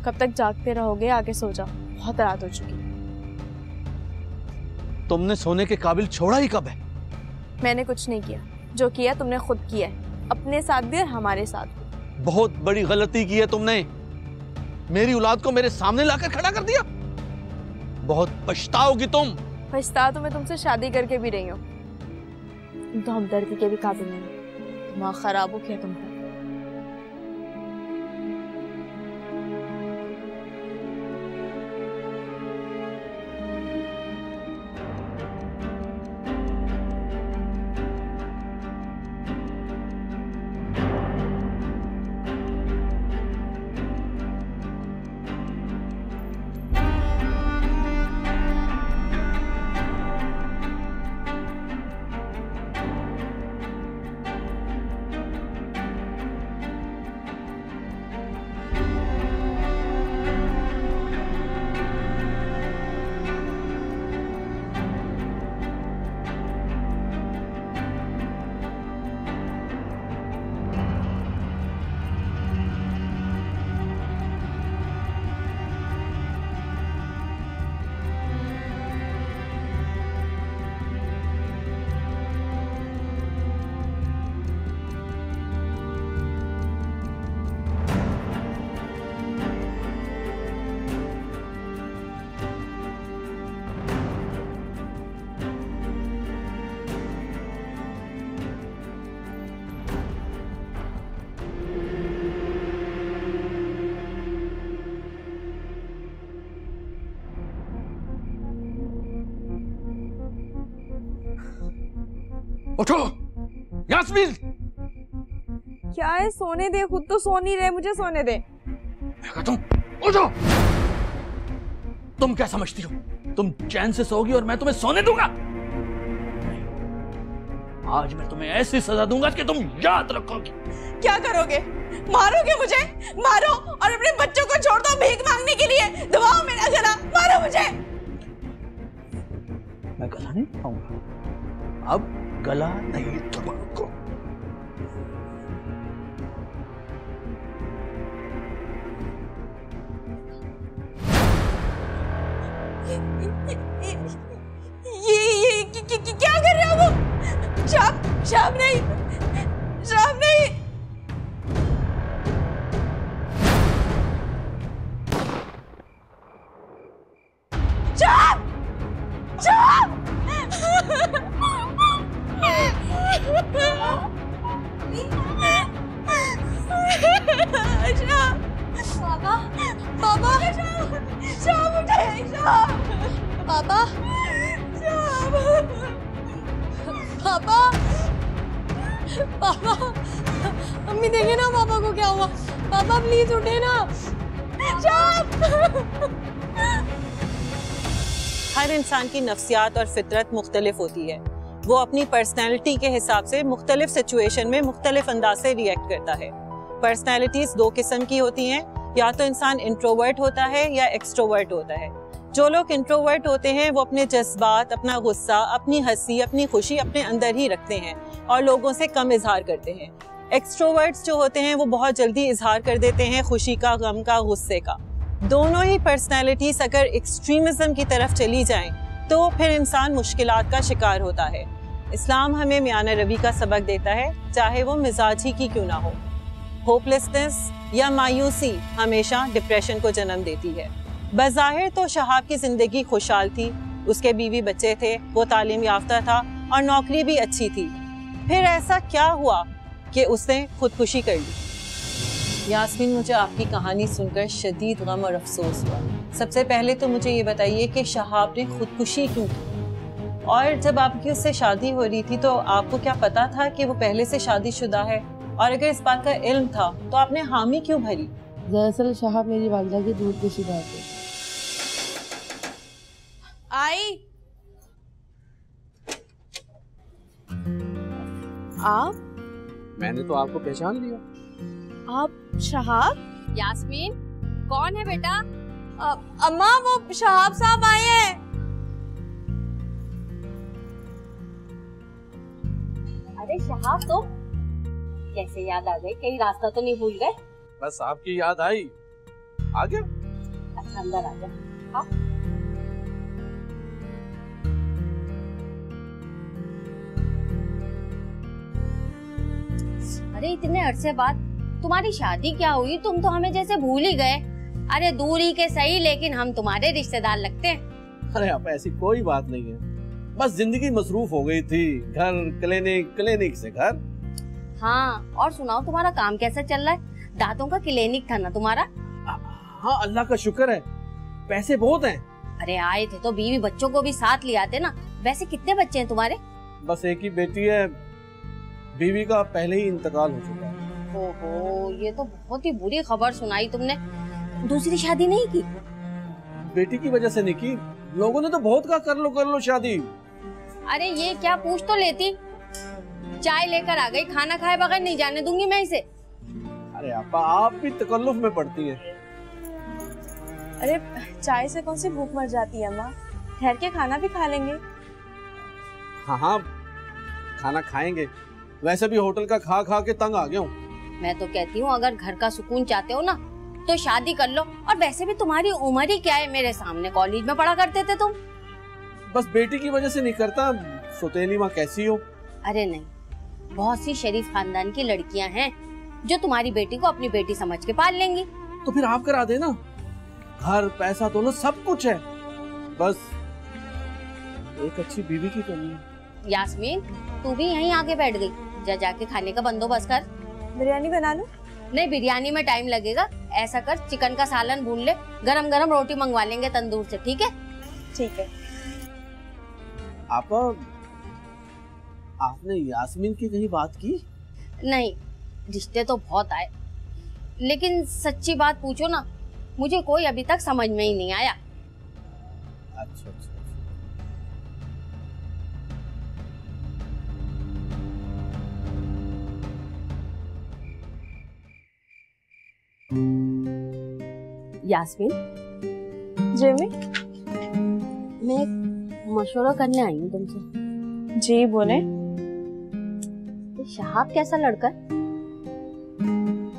कब तक जागते रहोगे? आगे सो जाओ, बहुत रात हो चुकी। तुमने सोने के काबिल छोड़ा ही कब है? मैंने कुछ नहीं किया, जो किया तुमने खुद किया है, अपने साथ भी और हमारे साथ भी। बहुत बड़ी गलती की है तुमने, मेरी औलाद को मेरे सामने लाकर खड़ा कर दिया। बहुत पछताओगी तुम। पछता तो मैं तुमसे शादी करके भी रही हूँ, तुम तो हमदर्दी के भी काबिल नहीं। दिमाग खराब हो गया तुमका। उठो यास्मीन। क्या है? सोने दे, खुद तो सो नहीं रहे, मुझे सोने दे। मैं कहता हूं उठो। तुम क्या समझती हो तुम चैन से सोओगी और मैं तुम्हें सोने दूंगा? आज मैं तुम्हें ऐसी सजा दूंगा कि तुम याद रखोगी। क्या करोगे? मारोगे मुझे? मारो और अपने बच्चों को छोड़ दो भीख मांगने के लिए। दबाओ मेरा गला, मारो मुझे। मैं गला नहीं दबाऊंगा, अब गला नहीं दबाऊंगा। ये क्या कर रहे हो वो? शाब नहीं, शाब नहीं। शाब, शाब। पापा, पापा, शाब उठे, शाब, पापा, शाब, पापा, पापा, मम्मी देखे ना पापा को क्या हुआ। पापा प्लीज उठे ना। शाब। हर इंसान की नफ्सियात और फितरत मुख्तलिफ होती है। वो अपनी पर्सनैलिटी के हिसाब से मुख्तलिफ सिचुएशन में मुख्तलिफ अंदाज से रिएक्ट करता है। पर्सनैलिटीज दो किस्म की होती हैं, या तो इंसान इंट्रोवर्ट होता है या एक्सट्रोवर्ट होता है। जो लोग इंट्रोवर्ट होते हैं वो अपने जज्बात, अपना गुस्सा, अपनी हंसी, अपनी खुशी अपने अंदर ही रखते हैं और लोगों से कम इजहार करते हैं। एक्सट्रोवर्ट्स जो होते हैं वो बहुत जल्दी इजहार कर देते हैं खुशी का, गम का, गुस्से का। दोनों ही पर्सनैलिटीज अगर एक्सट्रीमिज्म की तरफ चली जाएं तो फिर इंसान मुश्किलात का शिकार होता है। इस्लाम हमें मियाना रवि का सबक देता है, चाहे वो मिजाज ही की क्यों ना हो। होपलेसनेस या मायूसी हमेशा डिप्रेशन को जन्म देती है। बज़ाहिर तो शहाब की जिंदगी खुशहाल थी, उसके बीवी बच्चे थे, वो तालीम याफ्ता था और नौकरी भी अच्छी थी। फिर ऐसा क्या हुआ कि उसने खुदकुशी कर ली? यास्मीन, मुझे आपकी कहानी सुनकर शदीद गम और अफसोस हुआ। सबसे पहले तो मुझे ये बताइए कि शहाब ने खुदकुशी क्यों की? और जब आपकी उससे शादी हो रही थी तो आपको क्या पता था कि वो पहले से शादीशुदा है? और अगर इस बात का इल्म था तो आपने हामी क्यों भरी? दरअसल शहाब मेरी वालिदा की दूध की शिकायत है। आई आप? मैंने तो आपको पहचान लिया। आप शहाब? यास्मीन, कौन है बेटा? अम्मा, वो शहाब साहब आए हैं। अरे शहाब, तो कैसे याद आ गई? कहीं रास्ता तो नहीं भूल गए? बस आपकी याद आई, आ गया। अंदर आ जा। हाँ? अरे इतने अरसे बाद तुम्हारी शादी क्या हुई? तुम तो हमें जैसे भूल ही गए। अरे दूरी के सही, लेकिन हम तुम्हारे रिश्तेदार लगते हैं। अरे आप ऐसी कोई बात नहीं है, बस जिंदगी मसरूफ हो गई थी, घर क्लिनिक, क्लिनिक से घर। हाँ, और सुनाओ तुम्हारा काम कैसा चल रहा है? दांतों का क्लिनिक था ना तुम्हारा? हाँ अल्लाह का शुक्र है, पैसे बहुत हैं। अरे आए थे तो बीवी बच्चों को भी साथ ले आते ना। वैसे कितने बच्चे हैं तुम्हारे? बस एक ही बेटी है, बीवी का पहले ही इंतकाल हो चुका है। ओहो, ये तो बहुत ही बुरी खबर सुनाई तुमने। दूसरी शादी नहीं की? बेटी की वजह से नहीं की, लोगों ने तो बहुत कहा कर लो शादी। अरे ये क्या, पूछ तो लेती। चाय लेकर आ गई, खाना खाए बगैर नहीं जाने दूंगी मैं इसे। अरे आपा आप भी तकल्लुफ में पड़ती हैं। अरे चाय से कौन सी भूख मर जाती है अम्मा, ठहर के खाना भी खा लेंगे। हाँ हाँ खाना खाएंगे, वैसे भी होटल का खा खा के तंग आ गया हूँ। मैं तो कहती हूँ अगर घर का सुकून चाहते हो ना तो शादी कर लो। और वैसे भी तुम्हारी उम्र ही क्या है, मेरे सामने कॉलेज में पढ़ा करते थे तुम। बस बेटी की वजह से नहीं करता, सौतेली माँ कैसी हो? अरे नहीं, बहुत सी शरीफ खानदान की लड़कियां हैं जो तुम्हारी बेटी को अपनी बेटी समझ के पाल लेंगी। तो फिर आप करा देना, घर पैसा दोनों सब कुछ है, बस एक अच्छी बीवी की कमी है। यास्मीन, तू भी यहीं आके बैठ गई, जाके खाने का बंदोबस्त कर। बिरयानी बना लूं? नहीं, बिरयानी में टाइम लगेगा। ऐसा कर, चिकन का सालन भून ले, गरम गरम रोटी मंगवा लेंगे तंदूर से, ठीक है? ठीक है। आपने यास्मीन की कहीं बात की? नहीं, रिश्ते तो बहुत आए, लेकिन सच्ची बात पूछो ना, मुझे कोई अभी तक समझ में ही नहीं आया। अच्छा अच्छा। यास्मीन, जेमी, मैं एक मशवरा करने आई हूँ तुमसे। जी बोले। शहाब कैसा लड़का है?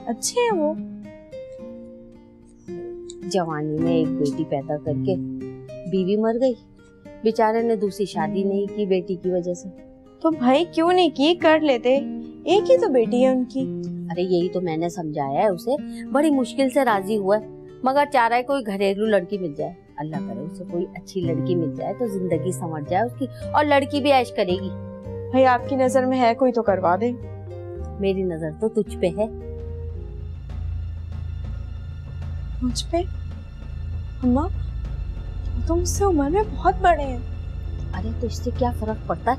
अच्छे है वो। जवानी में एक बेटी पैदा करके बीवी मर गई, बेचारे ने दूसरी शादी नहीं की बेटी की वजह से। तो भाई क्यों नहीं की, कर लेते, एक ही तो बेटी है उनकी। अरे यही तो मैंने समझाया है उसे, बड़ी मुश्किल से राजी हुआ है, मगर चाह रहा है कोई घरेलू लड़की मिल जाए। अल्लाह करे उसे कोई अच्छी लड़की मिल जाए तो जिंदगी संवर जाए उसकी, और लड़की भी ऐश करेगी। भाई आपकी नजर में है कोई तो करवा दे। मेरी नजर तो तुझ पे है। मुझ पे? अम्मा, तुम मुझसे उम्र में बहुत बड़े हैं। अरे तो इससे क्या फर्क पड़ता है,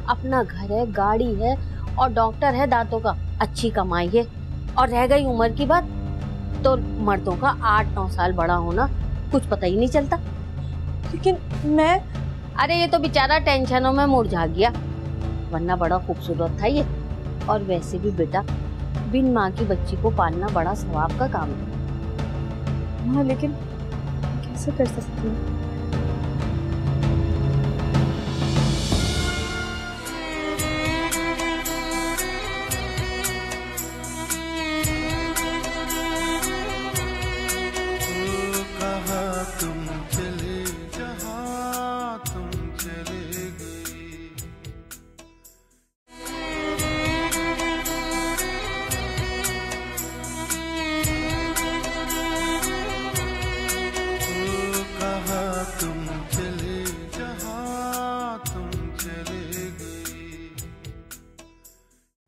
अपना घर है, गाड़ी है और डॉक्टर है दांतों का, अच्छी कमाई है। और रह गई उम्र की बात, तो मर्दों का 8-9 साल बड़ा होना कुछ पता ही नहीं चलता। लेकिन मैं... अरे ये तो बेचारा टेंशनों में मुरझा गया, वरना बड़ा खूबसूरत था ये। और वैसे भी बेटा, बिन माँ की बच्ची को पालना बड़ा सवाब का काम है। हाँ, लेकिन कैसे कर सकती हूँ?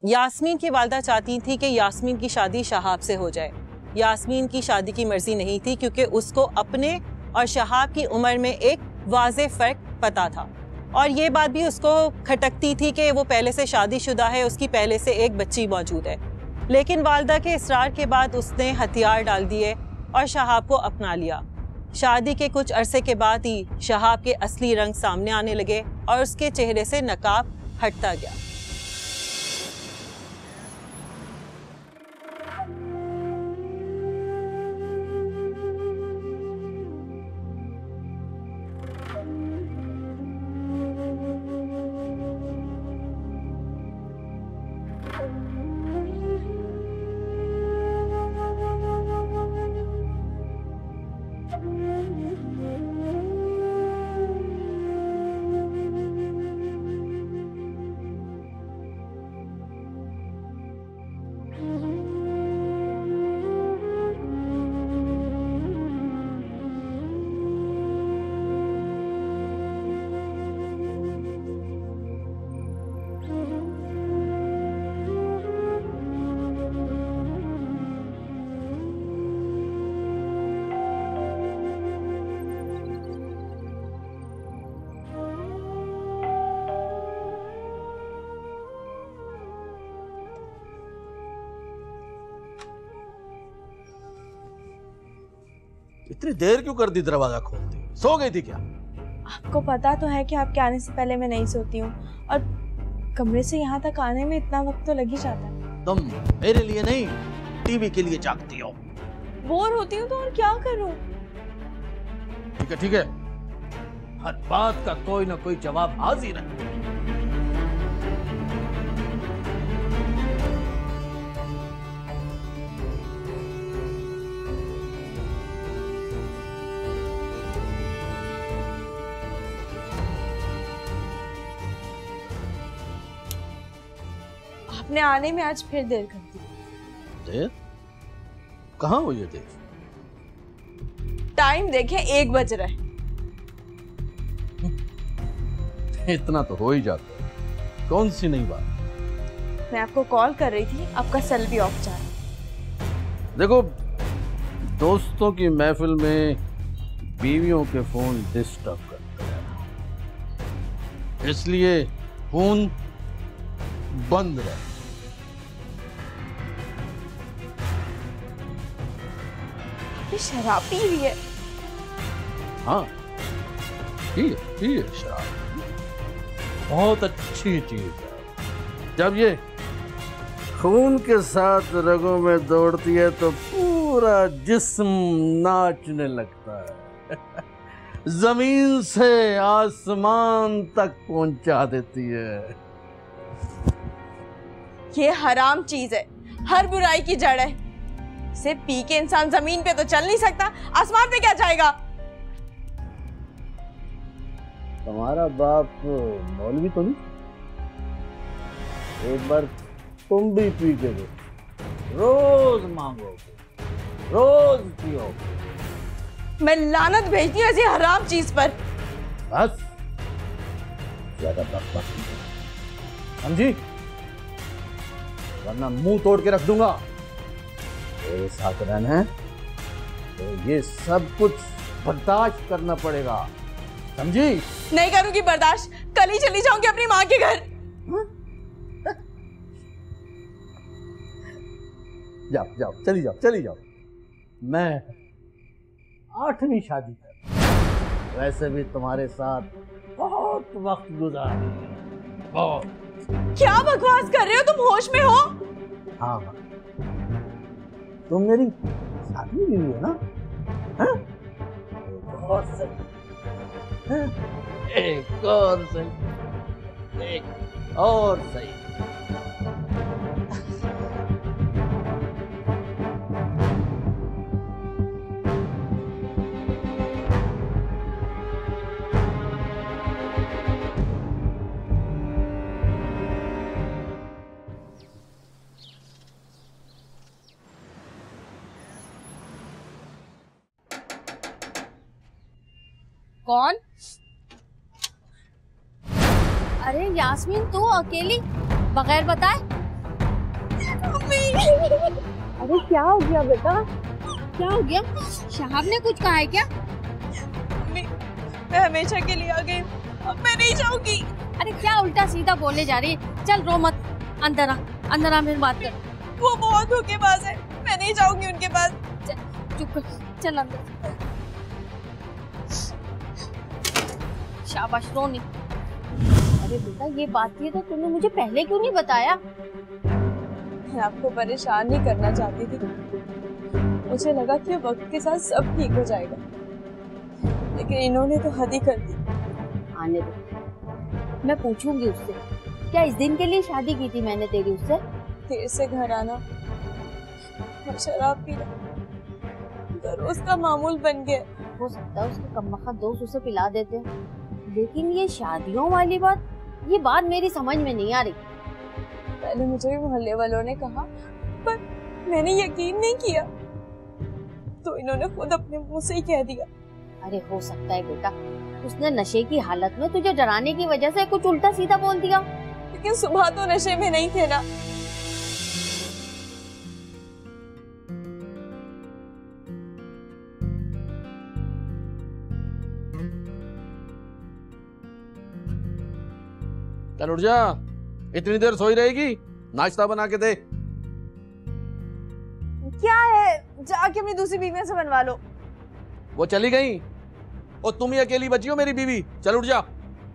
यास्मीन की वालिदा चाहती थी कि यास्मीन की शादी शहाब से हो जाए। यास्मीन की शादी की मर्जी नहीं थी, क्योंकि उसको अपने और शहाब की उम्र में एक वाज़े फ़र्क पता था, और ये बात भी उसको खटकती थी कि वो पहले से शादीशुदा है, उसकी पहले से एक बच्ची मौजूद है। लेकिन वालिदा के इसरार के बाद उसने हथियार डाल दिए और शहाब को अपना लिया। शादी के कुछ अरसे के बाद ही शहाब के असली रंग सामने आने लगे और उसके चेहरे से नकाब हटता गया। इतनी देर क्यों कर दी दरवाजा खोलती? सो गई थी क्या? आपको पता तो है कि आपके आने से पहले मैं नहीं सोती हूँ, और कमरे से यहाँ तक आने में इतना वक्त तो लग ही जाता है। तुम मेरे लिए नहीं, टीवी के लिए जागती हो। बोर होती हूँ तो और क्या करूँ? ठीक है ठीक है, हर बात का कोई ना कोई जवाब हाजिर है। आपने आने में आज फिर देर कर दी। देर? कहाँ हुई है देर? टाइम देखें, 1 बज रहा है। इतना तो हो ही जाता है, कौन सी नई बात। मैं आपको कॉल कर रही थी, आपका सेल भी ऑफ जा रहा है। देखो, दोस्तों की महफिल में बीवियों के फोन डिस्टर्ब करते हैं, इसलिए फोन बंद रहे। ये शराब पी रही है। हाँ, ठीक है शराब बहुत अच्छी चीज है। जब ये खून के साथ रगों में दौड़ती है तो पूरा जिस्म नाचने लगता है। जमीन से आसमान तक पहुंचा देती है। ये हराम चीज है, हर बुराई की जड़ है। इसे पी के इंसान जमीन पे तो चल नहीं सकता, आसमान पे क्या जाएगा? तुम्हारा बाप मौलवी तो नहीं? एक बार तुम भी पी के देखो, रोज मांगोगे, रोज पियोगे। मैं लानत भेजती हूँ ऐसी हराम चीज पर। बस ज्यादा बकवास समझी, वरना मुंह तोड़ के रख दूंगा। ये साथ रहना है तो ये सब कुछ बर्दाश्त करना पड़ेगा, समझी? नहीं करूंगी बर्दाश्त, कल ही चली जाऊंगी अपनी माँ के घर। जाओ जाओ, चली जाओ। मैं 8वीं शादी कर, वैसे भी तुम्हारे साथ बहुत वक्त गुजारा, बहुत। क्या बकवास कर रहे हो? तुम होश में हो? हाँ, तुम मेरी शादी भी हुई है ना? हाँ? एक और सही, एक और सही, एक और सही। कौन? अरे यास्मीन, तू अकेली बगैर बताए? अरे क्या हो गया बेटा? क्या हो गया? शहाब ने कुछ कहा है क्या? मैं हमेशा के लिए आ गई, अब मैं नहीं जाऊंगी। अरे क्या उल्टा सीधा बोले जा रही है? चल रो मत, अंदर आ फिर बात कर। वो बहुत धोखेबाज है, मैं नहीं जाऊंगी उनके पास। चुप कर, चल अंदर। शाबाश, रो नहीं। अरे बेटा, ये बात थी तो तुमने मुझे पहले क्यों नहीं बताया? मैं आपको परेशान नहीं करना चाहती थी, मुझे लगा कि वक्त के साथ सब ठीक हो जाएगा, लेकिन इन्होंने तो हद ही कर दी। आने दो, मैं पूछूंगी उससे। क्या इस दिन के लिए शादी की थी मैंने तेरी उससे? देर से घर आना और शराब पीना तो रोज का मामूल बन गया। हो सकता है उसके कमबख्त दोस्त उसे पिला देते हो, लेकिन ये शादियों वाली बात, ये बात मेरी समझ में नहीं आ रही। पहले मुझे भी मोहल्ले वालों ने कहा, पर मैंने यकीन नहीं किया, तो इन्होंने खुद अपने मुंह से ही कह दिया। अरे हो सकता है बेटा, उसने नशे की हालत में तुझे डराने की वजह से कुछ उल्टा सीधा बोल दिया। लेकिन सुबह तो नशे में नहीं थे ना। चल उठ जा, इतनी देर सोई रहेगी? नाश्ता बना के दे। क्या है, जाके अपनी दूसरी बीवियों से बनवा लो। वो चली गई और तुम ही अकेली बची हो मेरी बीवी। चल उठ जा।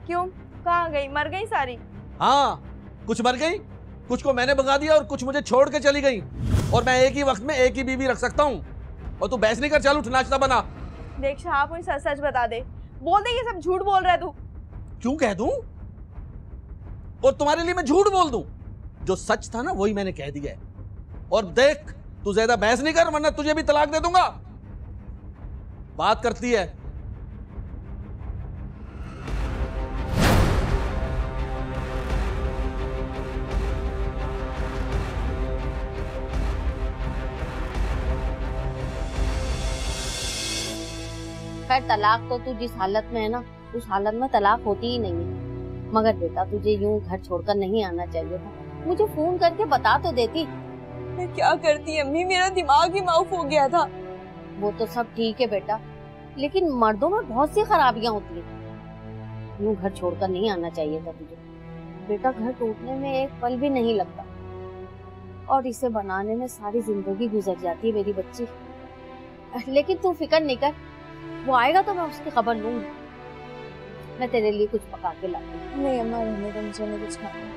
क्यों, कहाँ गई? मर गई सारी? हाँ, कुछ मर गई, कुछ को मैंने भगा दिया और कुछ मुझे छोड़ के चली गई। और मैं एक ही वक्त में एक ही बीवी रख सकता हूँ। और तू बहस नहीं कर, चल उठ, नाश्ता बना। देख शहाब, मुझे सच सच बता दे, बोल दे ये सब झूठ बोल रहा है तू। क्यों कह दूं? और तुम्हारे लिए मैं झूठ बोल दूं? जो सच था ना वही मैंने कह दिया है। और देख, तू ज्यादा बहस नहीं कर, वरना तुझे भी तलाक दे दूंगा। बात करती है। खैर तलाक तो तू जिस हालत में है ना, उस हालत में तलाक होती ही नहीं है। मगर बेटा तुझे यूं घर छोड़कर नहीं आना चाहिए था। मुझे फोन करके बता तो देती। मैं क्या करती अम्मी, मेरा दिमाग ही माउफ हो गया था। वो तो सब ठीक है बेटा, लेकिन मर्दों में बहुत सी खराबियां होती हैं। यूं घर छोड़कर नहीं आना चाहिए था तुझे। बेटा घर टूटने में एक पल भी नहीं लगता और इसे बनाने में सारी जिंदगी गुजर जाती है मेरी बच्ची। लेकिन तू फिक्र नहीं कर, वो आएगा तो मैं उसकी खबर लूंगी। मैं तेरे लिए कुछ पका के लाती हूँ। नहीं अम्मा, रहने दो, मुझे नहीं कुछ खाना।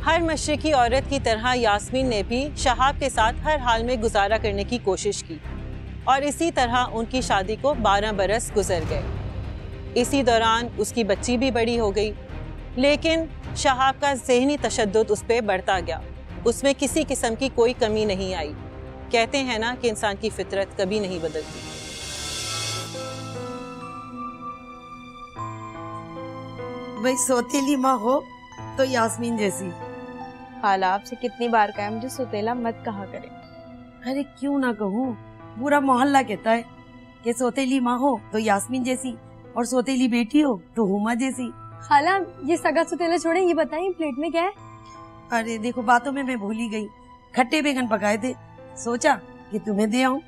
हर मशरकी औरत की तरह यास्मीन ने भी शहाब के साथ हर हाल में गुजारा करने की कोशिश की और इसी तरह उनकी शादी को 12 बरस गुजर गए। इसी दौरान उसकी बच्ची भी बड़ी हो गई, लेकिन शहाब का ज़हनी तशद्दुद उस पर बढ़ता गया। उसमें किसी किस्म की कोई कमी नहीं आई। कहते हैं ना कि इंसान की फितरत कभी नहीं बदलती। भाई सौतेली माँ हो तो यास्मीन जैसी। खाला, आपसे कितनी बार कहा मुझे सौतेला मत कहा करे। अरे क्यों ना कहूँ, पूरा मोहल्ला कहता है कि सौतेली माँ हो तो यास्मीन जैसी और सौतेली बेटी हो तो हुमा जैसी। खाला, ये सगा सौतेला छोड़े, ये बताइए प्लेट में क्या है? अरे देखो, बातों में मैं भूल ही गई, खट्टे बैगन पकाए थे, सोचा कि तुम्हें दे आऊं।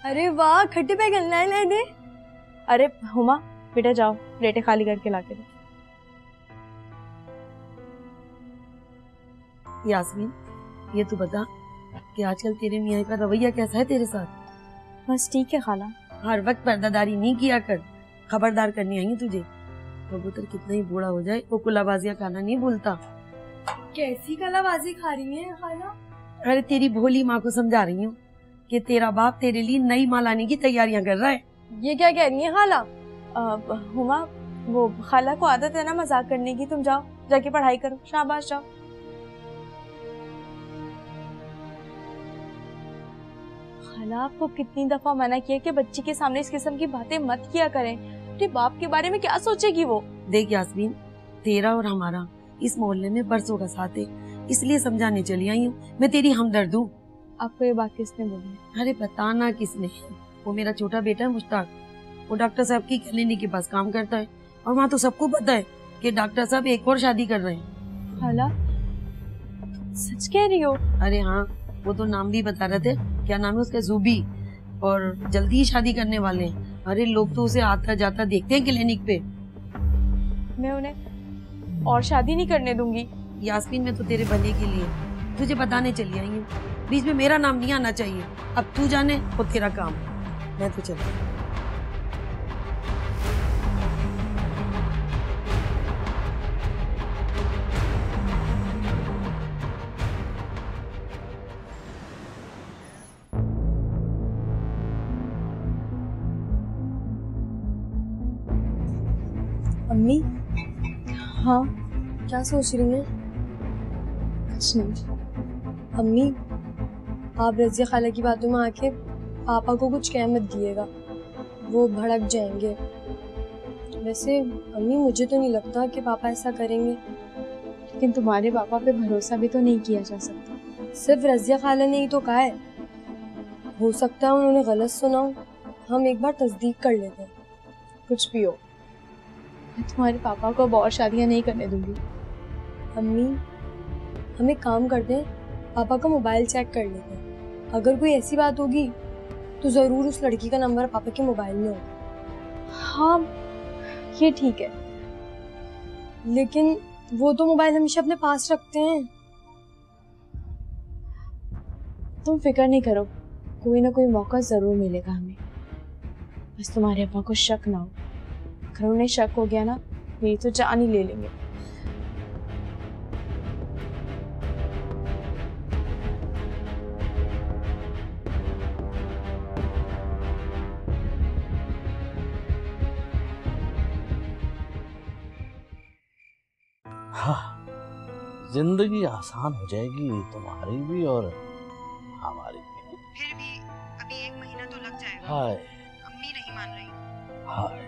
अरे वाह, खट्टे बैगन लाए दे। अरे हुमा बेटा जाओ, प्लेटें खाली करके ला के दो। यास्मीन, ये तू बता कि आजकल तेरे मियाँ का रवैया कैसा है तेरे साथ? बस ठीक है खाला। हर वक्त पर्दादारी नहीं किया कर, खबरदार करनी आई तुझे। कबूतर कितना ही बूढ़ा हो जाए वो कुलाबाजियाँ खाना नहीं भूलता। कैसी कलाबाजी खा रही है खाला? अरे तेरी भोली माँ को समझा रही हूँ कि तेरा बाप तेरे लिए नई माँ लाने की तैयारियां कर रहा है। ये क्या कह रही है खाला? हुमा, वो खाला को आदत है ना मजाक करने की। तुम जाओ, जाके पढ़ाई करो, शाबाश जाओ। खाला, आपको कितनी दफा मना किया कि बच्ची के सामने इस किस्म की बातें मत किया करें। अपने बाप के बारे में क्या सोचेगी वो? देख यास्मीन, तेरा और हमारा इस मोहल्ले में बरसों का साथ है, इसलिए समझाने चली आई हूँ। मैं तेरी हमदर्द हूँ। आपको ये बात किसने बोली? अरे बताना किसने, वो मेरा छोटा बेटा है मुश्ताक। वो डॉक्टर साहब की क्लिनिक के पास काम करता है और वहाँ तो सबको पता है कि डॉक्टर साहब एक और शादी कर रहे हैं। खाला, सच कह रही हो? अरे हाँ, वो तो नाम भी बता रहे थे, क्या नाम है उसका, जूबी, और जल्दी ही शादी करने वाले हैं। अरे लोग तो उसे आता जाता देखते हैं क्लिनिक पे। मैं उन्हें और शादी नहीं करने दूंगी। यास्मीन, मैं तो तेरे भले के लिए तुझे बताने चली आई हूँ, बीच में मेरा नाम नहीं आना चाहिए। अब तू जाने वो तेरा काम, मैं तो चली। अम्मी, हाँ क्या सोच रही हैं? कुछ नहीं अम्मी, आप रजिया खाला की बातों में आके पापा को कुछ कह मत दिएगा, वो भड़क जाएंगे। वैसे अम्मी, मुझे तो नहीं लगता कि पापा ऐसा करेंगे, लेकिन तुम्हारे पापा पे भरोसा भी तो नहीं किया जा सकता। सिर्फ रजिया खाला ने ही तो कहा है, हो सकता है उन्होंने गलत सुना हो। हम एक बार तस्दीक कर लेते हैं। कुछ भी हो, मैं तुम्हारे पापा को अब और शादियां नहीं करने दूंगी। अम्मी, हम एक काम करते हैं, पापा का मोबाइल चेक कर लेते हैं। अगर कोई ऐसी बात होगी तो जरूर उस लड़की का नंबर पापा के मोबाइल में होगा। हाँ, ये ठीक है। लेकिन वो तो मोबाइल हमेशा अपने पास रखते हैं। तुम फिक्र नहीं करो, कोई ना कोई मौका जरूर मिलेगा हमें। बस तुम्हारे अब्बा को शक ना हो। अगर उन्हें शक हो गया ना, मेरी तो जान ही ले लेंगे। हाँ, जिंदगी आसान हो जाएगी तुम्हारी भी और हमारी भी। फिर भी अभी 1 महीना तो लग जाएगा। हाय अम्मी नहीं मान रही। हाय,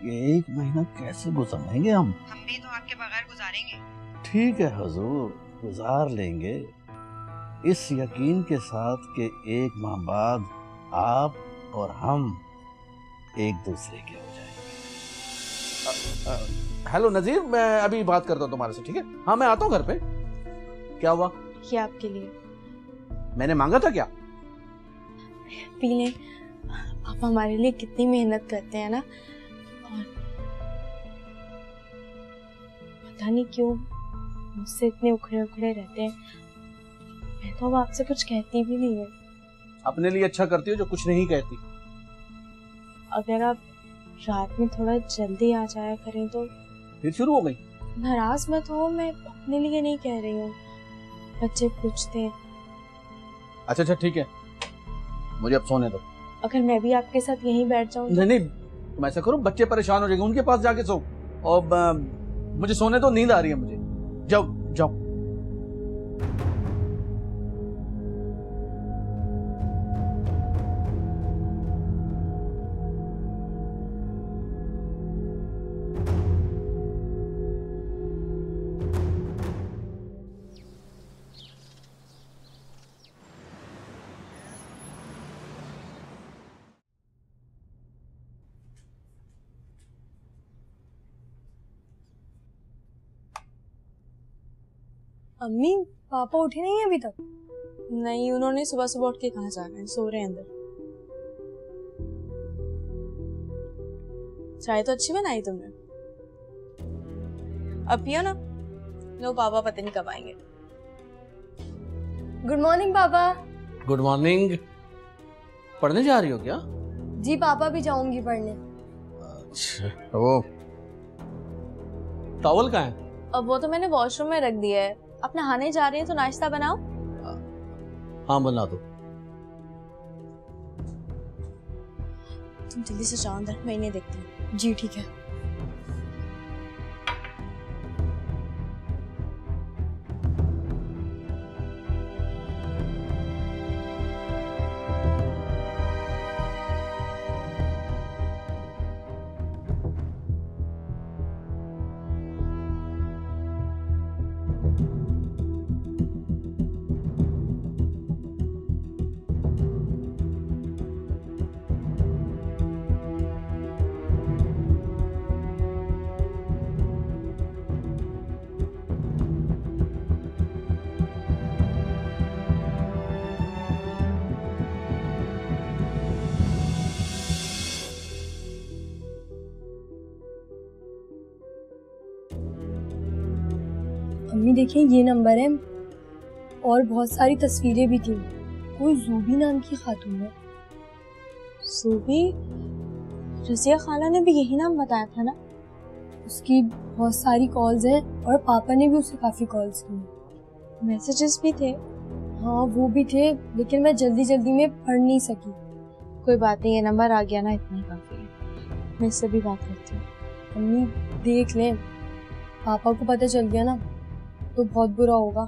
ये 1 महीना कैसे गुजारेंगे हम? हम भी तो आपके बगैर गुजारेंगे। ठीक है हुजूर, गुजार लेंगे, इस यकीन के साथ कि 1 माह बाद आप और हम एक दूसरे के हो जाएंगे। हेलो नजीर, मैं अभी बात करता हूँ तुम्हारे से, ठीक है? हाँ, मैं आता हूँ घर पे। क्या हुआ? ये आपके लिए। मैंने मांगा था क्या? पी लें। पापा हमारे लिए कितनी मेहनत करते हैं ना, और पता नहीं क्यों मुझसे इतने उखड़े उखड़े रहते हैं। मैं तो अब आपसे कुछ कहती भी नहीं है। अपने लिए अच्छा करती हो जो कुछ नहीं कहती। अगर आप रात में थोड़ा जल्दी आ जाया करें तो। फिर शुरू हो गई? नाराज मत हो, मैं अपने लिए नहीं कह रही हूँ, बच्चे पूछते हैं। अच्छा ठीक है, मुझे अब सोने दो। अगर मैं भी आपके साथ यहीं बैठ जाऊँ? नहीं, तुम ऐसा करो, बच्चे परेशान हो जाएंगे, उनके पास जाके सो। और मुझे सोने दो, नींद आ रही है मुझे। जाओ जाओ। अम्मी, पापा उठे नहीं अभी तक? नहीं, उन्होंने सुबह सुबह उठ के कहाँ जाना है, सो रहे हैं अंदर। चाय तो अच्छी बनाई तुमने, अब पियो ना। लो, पापा पता नहीं कब आएंगे। गुड मॉर्निंग पापा। Good morning. पढ़ने जा रही हो क्या? जी पापा, भी जाऊंगी पढ़ने। अच्छा, वो टॉवल कहाँ है? अब वो तो मैंने वॉशरूम में रख दिया है। आप नहाने जा रहे हैं तो नाश्ता बनाओ। हाँ, बना दो। तुम जल्दी से जाओ अंदर, मैं इन्हें देखती हूँ। जी ठीक है। अम्मी देखिए, ये नंबर है और बहुत सारी तस्वीरें भी थी। कोई जूबी नाम की खातून है। सूबी? रजिया खाला ने भी यही नाम बताया था ना? उसकी बहुत सारी कॉल्स हैं और पापा ने भी उसे काफी कॉल्स की। मैसेजेस भी थे? हाँ, वो भी थे, लेकिन मैं जल्दी जल्दी में पढ़ नहीं सकी। कोई बात नहीं, ये नंबर आ गया ना, इतना ही काफी है। मैं इससे भी बात करती हूँ। अम्मी देख लें, पापा को पता चल गया ना तो बहुत बुरा होगा।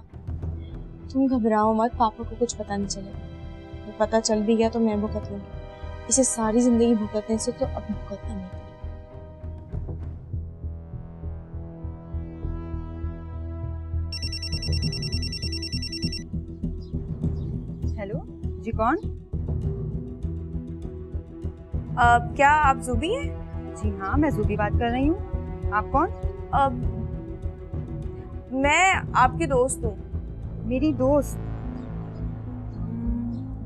तुम घबराओ मत, पापा को कुछ पता नहीं चलेगा। पता चल भी गया तो मैं भुगत लूंगी। इसे सारी जिंदगी भुगतने से तो अब भुगतना नहीं। जी कौन? क्या आप जुबी हैं? जी हाँ, मैं जुबी बात कर रही हूँ। आप कौन? मैं आपकी दोस्त हूँ। मेरी दोस्त?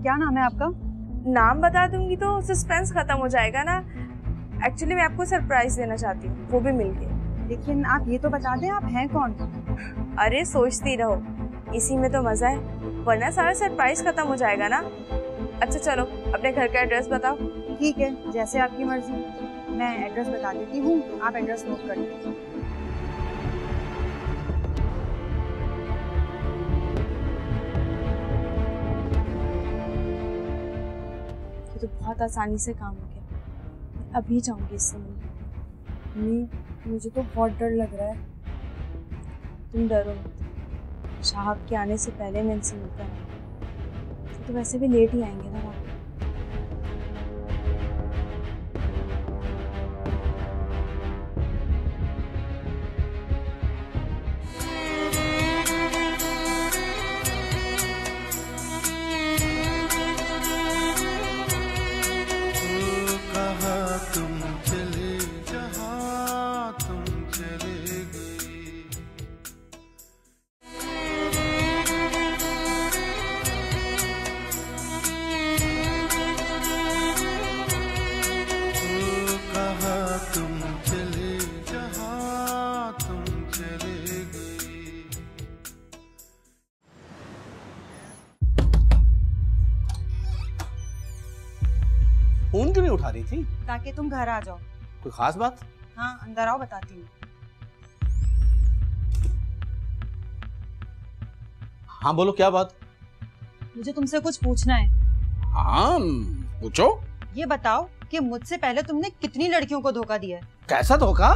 क्या नाम है आपका? नाम बता दूंगी तो सस्पेंस खत्म हो जाएगा ना। एक्चुअली मैं आपको सरप्राइज देना चाहती हूँ, वो भी मिल के। लेकिन आप ये तो बता दें आप हैं कौन? अरे सोचती रहो, इसी में तो मजा है, वरना सारा सरप्राइज खत्म हो जाएगा ना। अच्छा चलो अपने घर का एड्रेस बताओ। ठीक है, जैसे आपकी मर्जी। मैं एड्रेस बता देती हूँ, आप एड्रेस नोट कर लीजिए। ये तो बहुत आसानी से काम हो गया। मैं अभी जाऊंगी इससे मिलने। मम्मी मुझे तो बहुत डर लग रहा है। तुम डरो मत, शाहब के आने से पहले मैं इनसे मिलता हूँ। तो वैसे भी लेट ही आएंगे ना वहाँ। फोन क्यों नहीं उठा रही थी? ताकि तुम घर आ जाओ। कोई खास बात? हाँ, अंदर आओ, बताती हूँ। हाँ बोलो, क्या बात? मुझे तुमसे कुछ पूछना है। हाँ पूछो। ये बताओ कि मुझसे पहले तुमने कितनी लड़कियों को धोखा दिया है? कैसा धोखा?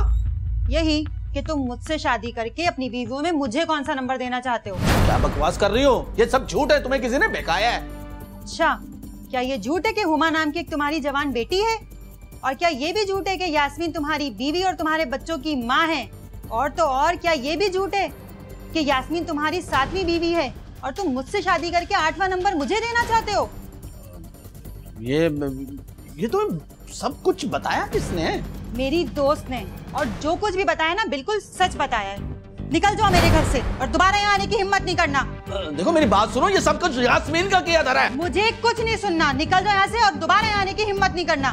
यही कि तुम मुझसे शादी करके अपनी बीवियों में मुझे कौन सा नंबर देना चाहते हो? क्या बकवास कर रही हो? ये सब झूठ है, तुम्हें किसी ने बहकाया है। अच्छा, क्या ये झूठ है कि हुमा नाम की एक तुम्हारी जवान बेटी है? और क्या ये भी झूठ है कि यास्मीन तुम्हारी बीवी और तुम्हारे बच्चों की माँ है? और तो और क्या ये भी झूठ है कि यास्मीन तुम्हारी 7वीं बीवी है और तुम मुझसे शादी करके 8वां नंबर मुझे देना चाहते हो? ये तो सब कुछ बताया किसने? मेरी दोस्त ने, और जो कुछ भी बताया ना बिल्कुल सच बताया है। निकल जाओ मेरे घर से और दोबारा यहाँ आने की हिम्मत नहीं करना। देखो मेरी बात सुनो, ये सब कुछ यास्मीन का किया धरा है। मुझे कुछ नहीं सुनना, निकल जाओ यहाँ से और दोबारा यहाँ आने की हिम्मत नहीं करना।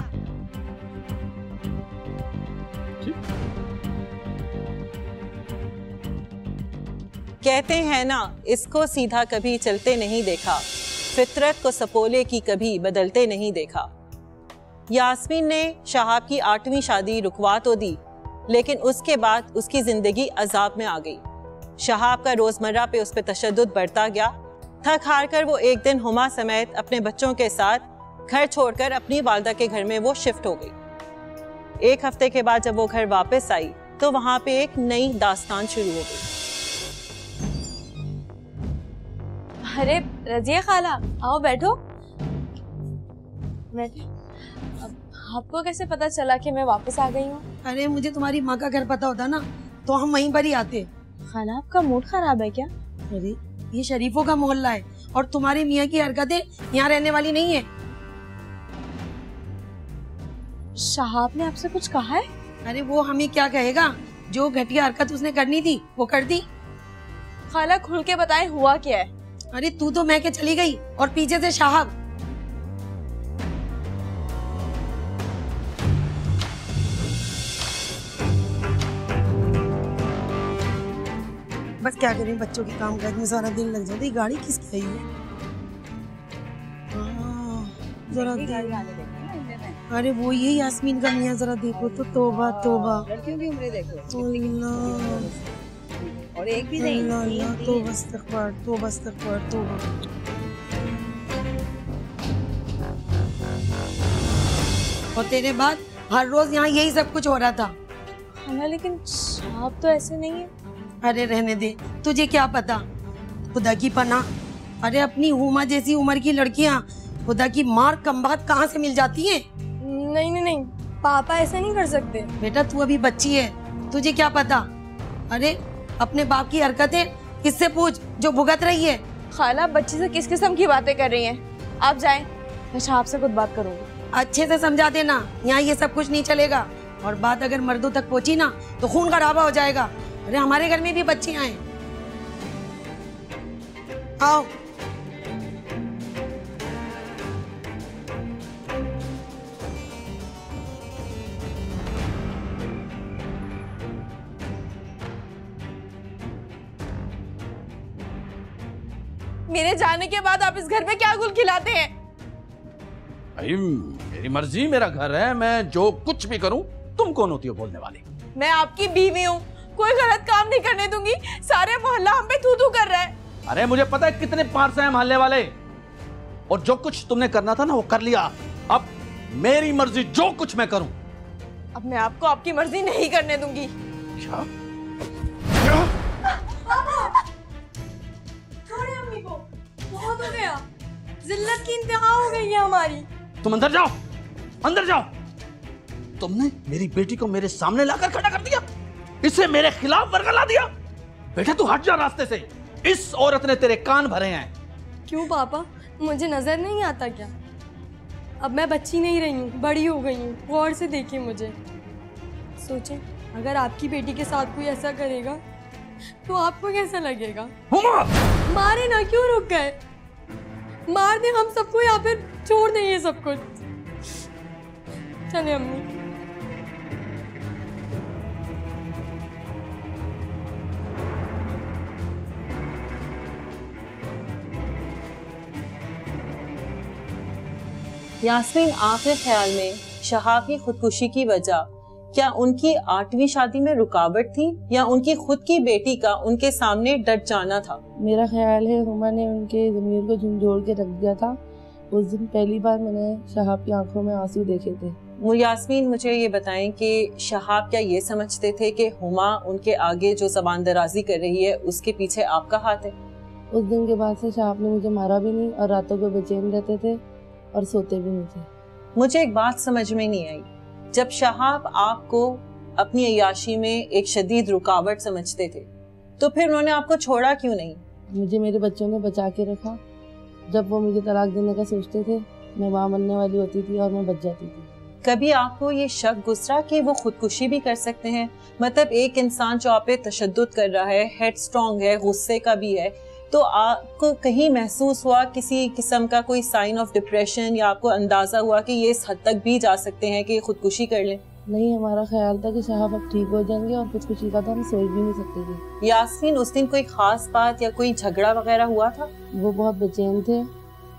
कहते हैं ना, इसको सीधा कभी चलते नहीं देखा, फितरत को सपोले की कभी बदलते नहीं देखा। यास्मीन ने शहाब की 8वीं शादी रुकवा तो दी, लेकिन उसके बाद उसकी जिंदगी अजाब में आ गई। शहाब का रोजमर्रा पे उस पर तशद्दुद बढ़ता गया। थक हार कर वो एक दिन हुमा समेत अपने बच्चों के साथ घर छोड़कर अपनी वालदा के घर में वो शिफ्ट हो गई। 1 हफ्ते के बाद जब वो घर वापस आई तो वहां पे एक नई दास्तान शुरू हो गई। अरे रजिया खाला, आओ बैठो। आपको कैसे पता चला कि मैं वापस आ गई हूँ? अरे मुझे तुम्हारी माँ का घर पता होता ना तो हम वहीं पर ही आते। खाला आपका मूड खराब है क्या? अरे ये शरीफों का मोहल्ला है और तुम्हारे मियाँ की हरकतें यहाँ रहने वाली नहीं है। शहाब ने आपसे कुछ कहा है? अरे वो हमें क्या कहेगा, जो घटिया हरकत उसने करनी थी वो कर दी। खाला खुल के बताएं हुआ क्या है? अरे तू तो मैं के चली गई और पीछे से शहाब। बस क्या करें, बच्चों के काम काज में सारा दिन लग जाता है। गाड़ी किसकी आई है? जरा अरे वो ये यास्मीन का मियाँ, जरा देखो तो। तोबा तोबा, लड़कियों की उम्रें देखो। और एक भी नहीं। तोबा इस्तग़फ़ार, तोबा इस्तग़फ़ार, तोबा। और तेरे बाद हर रोज यहाँ यही सब कुछ हो रहा था। खाला लेकिन शहाब तो ऐसे नहीं है। अरे रहने दे, तुझे क्या पता, खुदा की पनाह। अरे अपनी हुमा जैसी उम्र की लड़कियाँ खुदा की मार कम बात कहाँ से मिल जाती हैं? नहीं नहीं नहीं, पापा ऐसा नहीं कर सकते। बेटा तू अभी बच्ची है, तुझे क्या पता। अरे अपने बाप की हरकतें किससे पूछ जो भुगत रही है। खाला बच्ची से किस किस्म की बातें कर रही हैं? आप जाएं, मैं शहाब से खुद बात करूंगी। अच्छे से समझा देना, यहाँ ये सब कुछ नहीं चलेगा। और बात अगर मर्दों तक पहुंची ना तो खून खराबा हो जाएगा। अरे हमारे घर में भी बच्चियां हैं। आओ। मेरे जाने के बाद आप इस घर में क्या गुल खिलाते हैं? भाई मेरी मर्जी, मेरा घर है, मैं जो कुछ भी करूं, तुम कौन होती हो बोलने वाली? मैं आपकी बीवी हूँ, कोई गलत काम नहीं करने दूंगी। सारे मोहल्ला हम पे थू थू कर रहा है। अरे मुझे पता है कितने पारसे हैं मोहल्ले वाले, और जो कुछ तुमने करना था ना वो कर लिया। अब मेरी मर्जी, जो कुछ मैं करूं। अब मैं आपको आपकी मर्जी नहीं करने दूंगी। क्या? छोड़े अम्मी को, बहुत हो गया। जिल्लत की इंतहा हो गई है हमारी। तुम अंदर जाओ, अंदर जाओ। तुमने मेरी बेटी को मेरे सामने लाकर खड़ा कर दिया, इसे मेरे खिलाफ वरगला दिया। बेटा तू हट जा रास्ते से, इस औरत ने तेरे कान भरे हैं। क्यों पापा, मुझे नजर नहीं आता क्या? अब मैं बच्ची नहीं रही हूँ, बड़ी हो गई हूँ। गौर से देखिए मुझे। सोचें, अगर आपकी बेटी के साथ कोई ऐसा करेगा तो आपको कैसा लगेगा? मारे ना, क्यों रुक गए? मार दे हम सबको या फिर छोड़ दें ये सब कुछ। चले अम्मी। यास्मीन, आपके ख्याल में शहाब की खुदकुशी की वजह क्या उनकी 8वीं शादी में रुकावट थी या उनकी खुद की बेटी का उनके सामने डट जाना था? मेरा ख्याल है हुमा ने उनके ज़मीर को झंझोड़ के रख दिया था। उस दिन पहली बार मैंने शहाब की आंखों में आंसू देखे थे। यास्मीन, मुझे ये बताएं कि शहाब क्या ये समझते थे कि हुमा उनके आगे जो ज़बान दराजी कर रही है उसके पीछे आपका हाथ है? उस दिन के बाद से शहाब ने मुझे मारा भी नहीं और रातों को बेचैन रहते थे और सोते भी नहीं थे। मुझे एक बात समझ में नहीं आई, जब शहाब आपको अपनी अय्याशी में एक शदीद रुकावट समझते थे तो फिर उन्होंने आपको छोड़ा क्यों नहीं? मुझे मेरे बच्चों ने बचा के रखा। जब वो मुझे तलाक देने का सोचते थे, मैं मां बनने वाली होती थी और मैं बच जाती थी। कभी आपको ये शक गुजरा कि वो खुदकुशी भी कर सकते हैं? मतलब एक इंसान जो आप पे तशद्दुद कर रहा है, हेड स्ट्रॉन्ग है, गुस्से का भी है, तो आपको कहीं महसूस हुआ किसी किस्म का कोई साइन ऑफ डिप्रेशन, या आपको अंदाजा हुआ कि ये इस हद तक भी जा सकते हैं कि खुदकुशी कर लें? नहीं, हमारा ख्याल था कि शहाब अब ठीक हो जाएंगे और खुदकुशी का तो हम सोच भी नहीं सकते थे। यास्मीन, उस दिन कोई खास बात या कोई झगड़ा वगैरह हुआ था? वो बहुत बेचैन थे।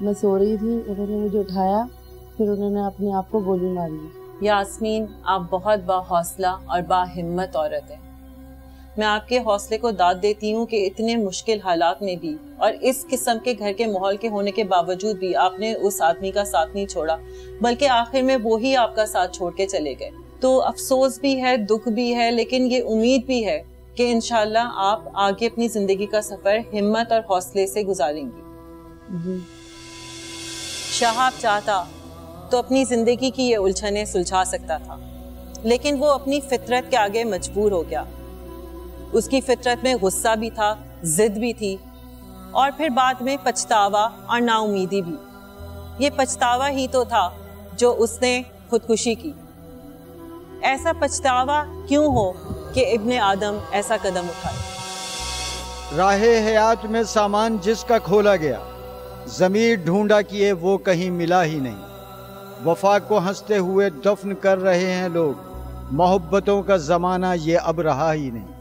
मैं सो रही थी, उन्होंने मुझे उठाया, फिर उन्होंने अपने आप को गोली मारी। यास्मीन, आप बहुत बाहौसला और बाहिम्मत औरत हैं। मैं आपके हौसले को दाद देती हूँ कि इतने मुश्किल हालात में भी और इस किस्म के घर के माहौल के होने के बावजूद भी आपने उस आदमी का साथ नहीं छोड़ा, बल्कि आखिर में वो ही आपका साथ छोड़ के चले गए। तो अफसोस भी है, दुख भी है, लेकिन ये उम्मीद भी है कि इंशाल्लाह आप आगे अपनी जिंदगी का सफर हिम्मत और हौसले से गुजारेंगी। शहाब चाहता तो अपनी जिंदगी की ये उलझनें सुलझा सकता था, लेकिन वो अपनी फितरत के आगे मजबूर हो गया। उसकी फितरत में गुस्सा भी था, जिद भी थी, और फिर बाद में पछतावा और नाउमीदी भी। ये पछतावा ही तो था जो उसने खुदकुशी की। ऐसा पछतावा क्यों हो कि इब्ने आदम ऐसा कदम उठाए? राहे हयात में सामान जिसका खोला गया, ज़मीर ढूंढा किए वो कहीं मिला ही नहीं। वफा को हंसते हुए दफन कर रहे हैं लोग, मोहब्बतों का ज़माना ये अब रहा ही नहीं।